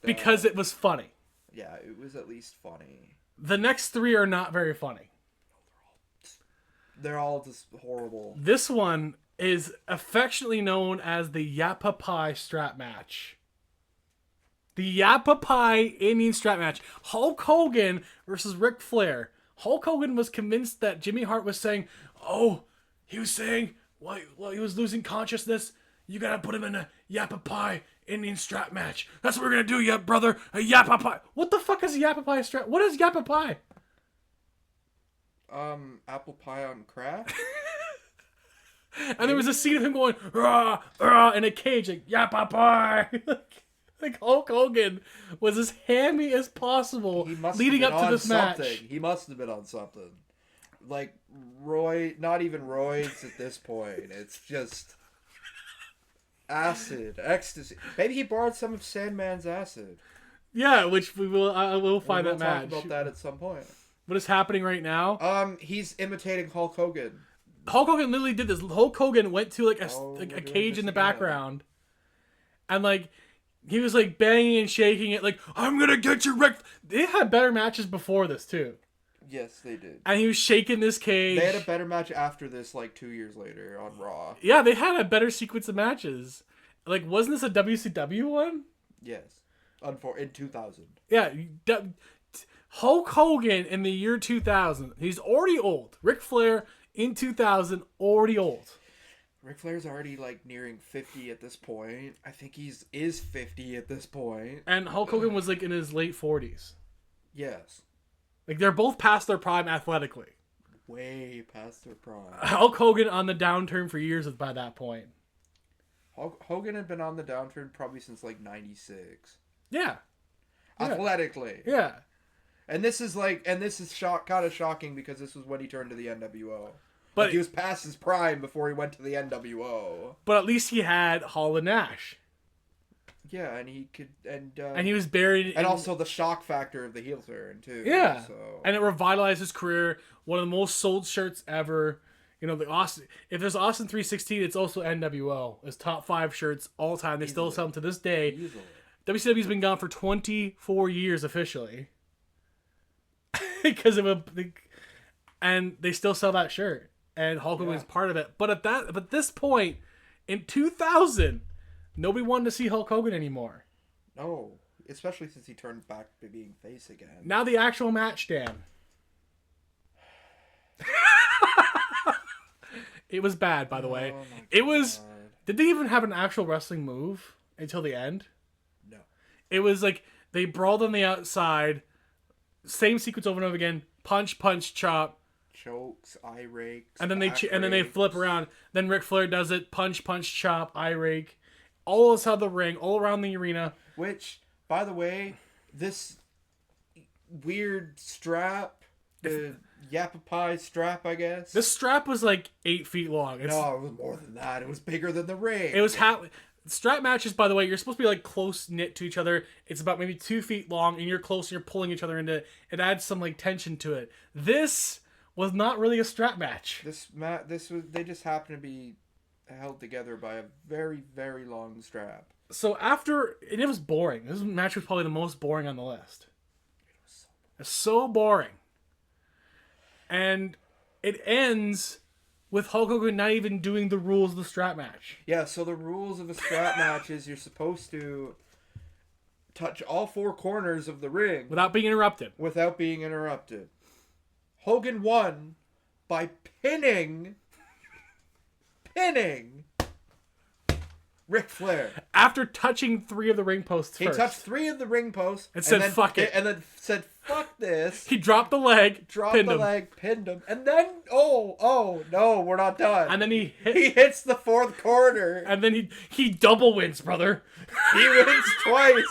Because it was funny. Yeah, it was at least funny. The next three are not very funny. They're all just horrible. This one is affectionately known as the Yapapi Strap match. The Yapapi Indian Strap match. Hulk Hogan versus Ric Flair. Hulk Hogan was convinced that Jimmy Hart was saying, he was saying, he was losing consciousness. You gotta put him in a Yapapi Indian Strap match. That's what we're gonna do, brother. A Yapapi. What the fuck is a Yapapi Strap? What is Yapapi? Apple pie on crack. And there was a scene of him going, rah, rah, in a cage, like, Yapapi. Like Hulk Hogan was as hammy as possible leading up to this match. He must have been on something. Like, not even roids at this point. It's just acid, ecstasy. Maybe he borrowed some of Sandman's acid. Yeah, which I will find that match. We'll talk about that at some point. What is happening right now? He's imitating Hulk Hogan. Hulk Hogan literally did this. Hulk Hogan went to a cage in the background, and like he was like banging and shaking it, like I'm gonna get you, Rick. They had better matches before this too. Yes, they did. And he was shaking this cage. They had a better match after this, like 2 years later on Raw. Yeah, they had a better sequence of matches. Like, wasn't this a WCW one? Yes, in 2000. Yeah, Hulk Hogan in the year 2000. He's already old. Ric Flair in 2000, already old. Ric Flair's already like nearing 50 at this point. I think is 50 at this point. And Hulk Hogan was like in his late 40s. Yes. Like they're both past their prime athletically. Way past their prime. Hulk Hogan on the downturn for years by that point. Hogan had been on the downturn probably since like 96. Yeah. Athletically. Yeah. And this is kind of shocking because this was when he turned to the NWO. But he was past his prime before he went to the NWO. But at least he had Hall and Nash. Yeah, and he could and he was buried. And also the shock factor of the heel turn too. Yeah. So. And it revitalized his career. One of the most sold shirts ever. You know, the Austin. If there's Austin 316, it's also NWO. It's top 5 shirts all time. They still sell them to this day. Easily. WCW's been gone for 24 years officially. Because of and they still sell that shirt, and Hulk Hogan was part of it. But at this point, in 2000, nobody wanted to see Hulk Hogan anymore. No, especially since he turned back to being face again. Now the actual match, Dan. It was bad, by the way. It was. Did they even have an actual wrestling move until the end? No. It was like they brawled on the outside. Same sequence over and over again. Punch, punch, chop. Chokes, eye rakes. And then they flip around. Then Ric Flair does it. Punch, punch, chop, eye rake. All outside the ring, all around the arena. Which, by the way, this weird strap, the Yapapi strap, I guess. This strap was like 8 feet long. No, it was more than that. It was bigger than the ring. It was strap matches, by the way, you're supposed to be like close knit to each other. It's about maybe 2 feet long, and you're close and you're pulling each other into it. It adds some like tension to it. This was not really a strap match. They just happened to be held together by a very, very long strap. So it was boring. This match was probably the most boring on the list. It's so boring. And it ends with Hulk Hogan not even doing the rules of the strap match. Yeah, so the rules of a strap match is you're supposed to touch all 4 corners of the ring. Without being interrupted. Hogan won by pinning Ric Flair. After touching 3 of the ring posts first. He touched 3 of the ring posts. And said, fuck it. And then said, fuck this. He dropped the leg. Pinned him. And then, oh, no, we're not done. And then he hits the 4th corner. And then he double wins, brother. He wins twice.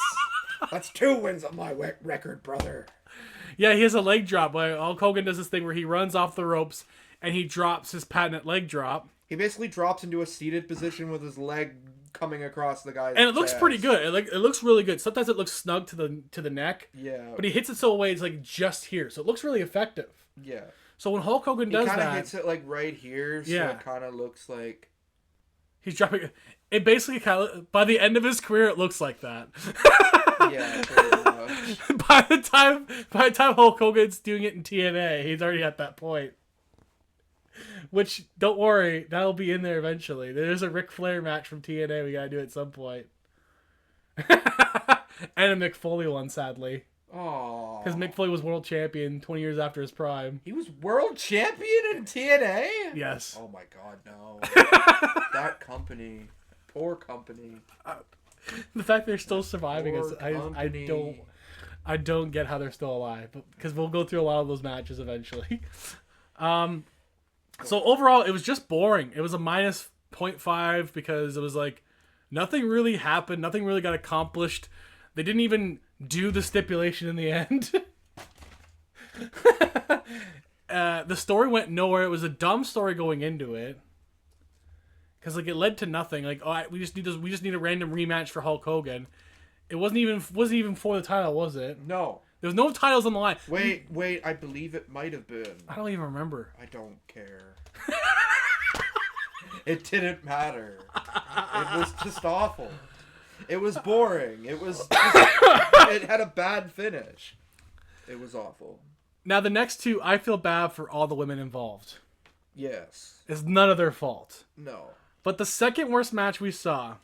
That's 2 wins on my record, brother. Yeah, he has a leg drop. Hulk Hogan does this thing where he runs off the ropes and he drops his patented leg drop. He basically drops into a seated position with his leg coming across the guy's and it looks chest. Pretty good. It looks really good. Sometimes it looks snug to the neck. Yeah. But he hits it so away it's like just here. So it looks really effective. Yeah. So when Hulk Hogan does that... He kind of hits it like right here. So it kind of looks like... He's dropping... It basically kind of... By the end of his career, it looks like that. Yeah, pretty much. By the time Hulk Hogan's doing it in TNA, he's already at that point. Which, don't worry, that'll be in there eventually. There's a Ric Flair match from TNA we gotta do at some point. And a Mick Foley one, sadly. Oh. Because Mick Foley was world champion 20 years after his prime. He was world champion in TNA? Yes. Oh my god, no. That company. Poor company. The fact they're still surviving is Company. I don't get how they're still alive, because we'll go through a lot of those matches eventually. So overall, it was just boring. It was a minus 0.5 because it was like nothing really happened, nothing really got accomplished. They didn't even do the stipulation in the end. The story went nowhere. It was a dumb story going into it. Because like it led to nothing. Like, we just need a random rematch for Hulk Hogan. It wasn't even for the title, was it? No. There was no titles on the line. Wait, I believe it might have been. I don't even remember. I don't care. It didn't matter. It was just awful. It was boring. It was it had a bad finish. It was awful. Now the next two, I feel bad for all the women involved. Yes. It's none of their fault. No. But the second worst match we saw